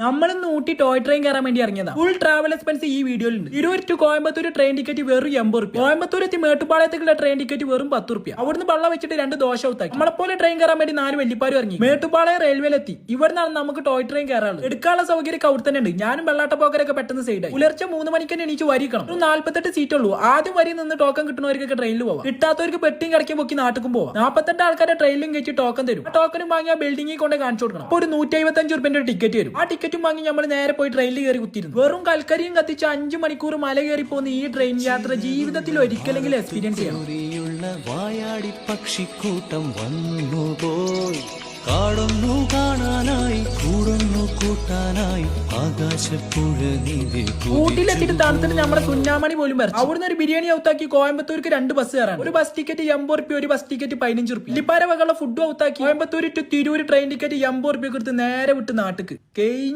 നമ്മളിന്ന് Ooty toy train കയറാൻ വേണ്ടി ഇറങ്ങിയതാ. ഫുൾ ട്രാവൽ എക്സ്പെൻസ് ഈ വീഡിയോയിലുണ്ട്. Tirur to Coimbatore train ticket വെറും 80 രൂപ. കോയമ്പത്തൂർ എത്തി മേട്ടുപ്പാളയത്തേക്കുള്ള ട്രെയിൻ ടിക്കറ്റ് വെറും 10 രൂപ. അവിടുന്ന് വെള്ളം വെച്ചിട്ട് 2 ദോശ ഊത്താക്കി. നമ്മളെപ്പോലെ ട്രെയിൻ കയറാൻ വേണ്ടി 4 വല്ലിപ്പാരും ഇറങ്ങി. മേട്ടുപ്പാളയം റെയിൽവേയിലെത്തി. ഇവിടുന്നാണ് നമുക്ക് ടോയ് ട്രെയിൻ കയറാനുള്ളത്. എടുക്കാനുള്ള സൗകര്യം അവിടെ തന്നെ ഉണ്ട്. ഞാനും വെള്ളാട്ടപ്പോക്കരൊക്കെ പെട്ടെന്ന് സൈഡായി. പുലർച്ചെ 3 മണിക്ക് തന്നെ എണീച്ച് വരിക്കണം. 48 സീറ്റ് ഉള്ളൂ. ആദ്യം വരി നിന്ന് ടോക്കൺ കിട്ടുന്നവർക്കൊക്കെ ട്രെയിനിൽ പോവാം. കിട്ടാത്തവർക്ക് പെട്ടിയും കിടക്കി പൊക്കി നാട്ടിലും പോവാം. 48 ആൾക്കാരെ ട്രെയിനിലും കഴിച്ച് ടോക്കൺ തരും. ആ ടോക്കനും വാങ്ങി ആ ബിൽഡിംഗിൽ കൊണ്ട് കാണിച്ചു കൊടുക്കണം. അപ്പോൾ ഒരു 155 രൂപന്റെ ടിക്കറ്റ് വരും. ആ ടിക്കറ്റും വാങ്ങി നമ്മൾ നേരെ പോയി ട്രെയിനിൽ കയറി കുത്തിയിരുന്നു. വെറും കൽക്കരിയും കത്തിച്ച് 5 മണിക്കൂർ മല കയറി പോകുന്ന ഈ ട്രെയിൻ യാത്ര ജീവിതത്തിൽ ഒരിക്കലെങ്കിലും എക്സ്പീരിയൻസ് ചെയ്യണം. വായാടി പക്ഷിക്കൂട്ടം വന്നു പോയി കാടൊന്നു കാണാനായി കൂടുന്നു കൂട്ടാനായി ആകാശപ്പുഴ നീതി. ഊട്ടിയിലെത്തിയിട്ട് തണുത്തിട്ട് നമ്മുടെ സുന്നാമണി പോലും വരും. അവിടുന്ന് ഒരു ബിരിയാണി ഔത്താക്കി കോയമ്പത്തൂർക്ക് 2 ബസ് കയറാൻ. ഒരു ബസ് ടിക്കറ്റ് 80 രൂപ, ഒരു ബസ് ടിക്കറ്റ് 15 രൂപ. ഇല്ലിപ്പാര വകയുള്ള ഫുഡ് ഔത്താക്കി Coimbatore to Tirur train ticket 80 രൂപ കൊടുത്ത് നേരെ വിട്ട് നാട്ടിക്ക് കഴിഞ്ഞ്.